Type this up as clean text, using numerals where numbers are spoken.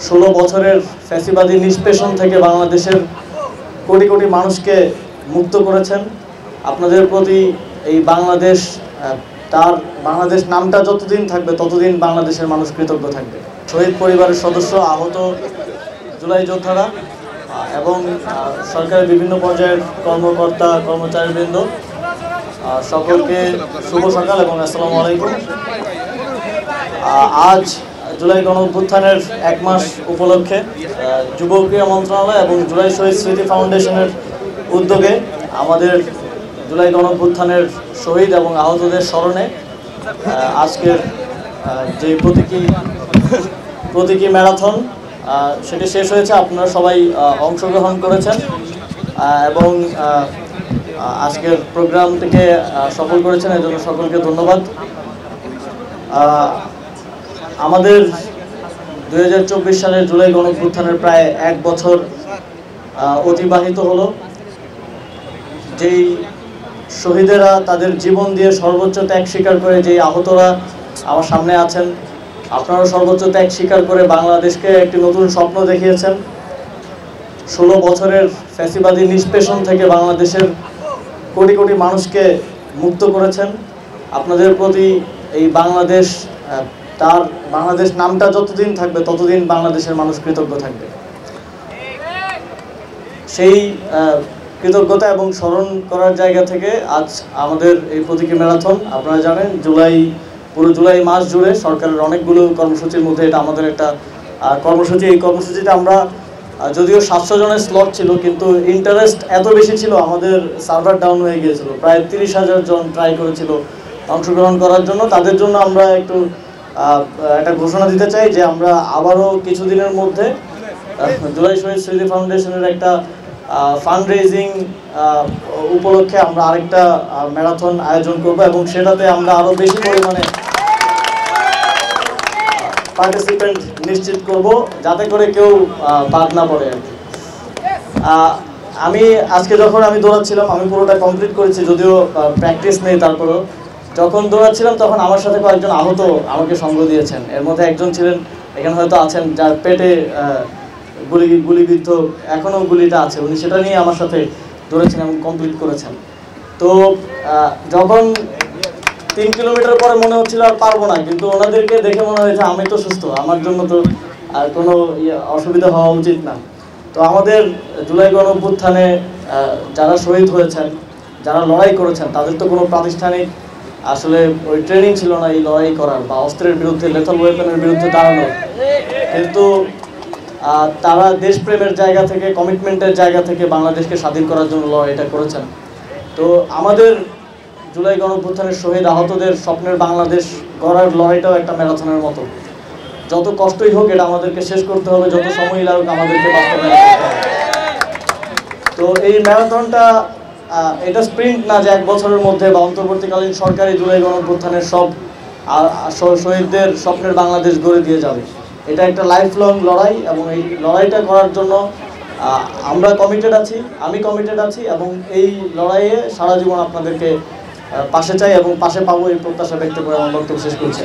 16 বছরের ফ্যাসিবাদী নিষ্পেষণ থেকে বাংলাদেশের কোটি কোটি মানুষকে মুক্ত করেছেন। আপনাদের প্রতি এই বাংলাদেশ বাংলাদেশ নামটা যতদিন থাকবে ততদিন বাংলাদেশের মানুষ কৃতজ্ঞ থাকবে। শহীদ পরিবারের সদস্য, আহত জুলাই যোদ্ধারা এবং সরকারের বিভিন্ন পর্যায়ের কর্মকর্তা কর্মচারীবৃন্দ সকলকে শুভ সকাল এবং আসসালামু আলাইকুম। আজ জুলাই গণঅভ্যুত্থানের 1 মাস উপলক্ষে যুব ক্রীড়া মন্ত্রণালয় এবং জুলাই শহীদ স্মৃতি ফাউন্ডেশনের উদ্যোগে আমাদের জুলাই গণঅভ্যুত্থানের শহীদ এবং আহতদের স্মরণে আজকের যে প্রতীকী ম্যারাথন সেটি শেষ হয়েছে। আপনারা সবাই অংশগ্রহণ করেছেন এবং আজকের প্রোগ্রামটিকে সফল করেছেন, এর জন্য সকলকে ধন্যবাদ। আমাদের 2024 সালের জুলাই গণঅভ্যুত্থানের প্রায় 1 বছর অতিবাহিত হলো। যেই শহীদেরা তাদের জীবন দিয়ে সর্বোচ্চ ত্যাগ স্বীকার করে, যেই আহতরা আমার সামনে আছেন, আপনারা সর্বোচ্চ ত্যাগ স্বীকার করে বাংলাদেশকে একটি নতুন স্বপ্ন দেখিয়েছেন। 16 বছরের ফ্যাসিবাদী নিষ্পেষণ থেকে বাংলাদেশের কোটি কোটি মানুষকে মুক্ত করেছেন। আপনাদের প্রতি এই বাংলাদেশ নামটা যতদিন থাকবে ততদিন বাংলাদেশের মানুষ কৃতজ্ঞ থাকবে। সেই কৃতজ্ঞতা এবং স্মরণ করার জায়গা থেকে আজ আমাদের এই প্রতীকী ম্যারাথন। আপনারা জানেন পুরো জুলাই মাস জুড়ে সরকারের অনেকগুলো কর্মসূচির মধ্যে এটা আমাদের একটা কর্মসূচি। এই কর্মসূচিতে আমরা যদিও 700 জনের স্লট ছিল, কিন্তু ইন্টারেস্ট এত বেশি ছিল আমাদের সার্ভার ডাউন হয়ে গিয়েছিল। প্রায় 30,000 জন ট্রাই করেছিল অংশগ্রহণ করার জন্য। তাদের জন্য আমরা একটা ঘোষণা দিতে চাই যে আমরা আবারও কিছুদিনের মধ্যে জুলাই শহীদ স্মৃতি ফাউন্ডেশনের একটা ফান্ড রেজিং উপলক্ষে আমরা আরেকটা ম্যারাথন আয়োজন করব এবং সেটাতে আমরা আরো বেশি পরিমাণে পার্টিসিপেন্ট নিশ্চিত করব, যাতে করে কেউ বাদ না পড়ে। আমি আজকে যখন দৌড়াচ্ছিলাম আমি পুরোটা কমপ্লিট করেছি, যদিও প্র্যাকটিস নেই। তারপরেও যখন দৌড়াচ্ছিলাম তখন আমার সাথে কয়েকজন আহত আমাকে সঙ্গ দিয়েছেন। এর মধ্যে একজন ছিলেন, এখানে হয়তো আছেন, যার পেটে গুলিবিদ্ধ, এখনও গুলিটা আছে। উনি সেটা নিয়ে আমার সাথে দৌড়েছেন এবং কমপ্লিট করেছেন। তো যখন 3 কিলোমিটার পরে মনে হচ্ছিল আর পারবো না, কিন্তু ওনাদেরকে দেখে মনে হয়েছে আমি তো সুস্থ, আমার জন্য তো আর কোনো অসুবিধা হওয়া উচিত না। তো আমাদের জুলাই গণঅভ্যুত্থানে যারা শহীদ হয়েছেন, যারা লড়াই করেছেন, তাদের তো কোনো প্রাতিষ্ঠানিক আসলে ওই ট্রেনিং ছিল না এই লড়াই করার বা অস্ত্রের বিরুদ্ধে, লেথাল ওয়েপনের বিরুদ্ধে দাঁড়ানোর। কিন্তু তারা দেশপ্রেমের জায়গা থেকে, কমিটমেন্টের জায়গা থেকে বাংলাদেশকে স্বাধীন করার জন্য লড়াইটা করেছেন। তো আমাদের জুলাই গণঅভ্যুত্থানের শহীদ আহতদের স্বপ্নের বাংলাদেশ গড়ার লড়াইটাও একটা ম্যারাথনের মতো। যত কষ্টই হোক এটা আমাদেরকে শেষ করতে হবে, যত সময় লাগুক আমাদেরকে বাস্তবায়ন করতে হবে। তো এই ম্যারাথনটা এটা স্প্রিন্ট না যে 1 বছরের মধ্যে বা অন্তর্বর্তীকালীন সরকারি জুলাই গণঅভ্যুত্থানের সব শহীদদের স্বপ্নের বাংলাদেশ গড়ে দিয়ে যাবে। এটা একটা লাইফ লং লড়াই এবং এই লড়াইটা করার জন্য আমরা কমিটেড আছি, আমি কমিটেড আছি এবং এই লড়াইয়ে সারা জীবন আপনাদেরকে পাশে চাই এবং পাশে পাবো এই প্রত্যাশা ব্যক্ত করে আমার বক্তব্য শেষ করছি।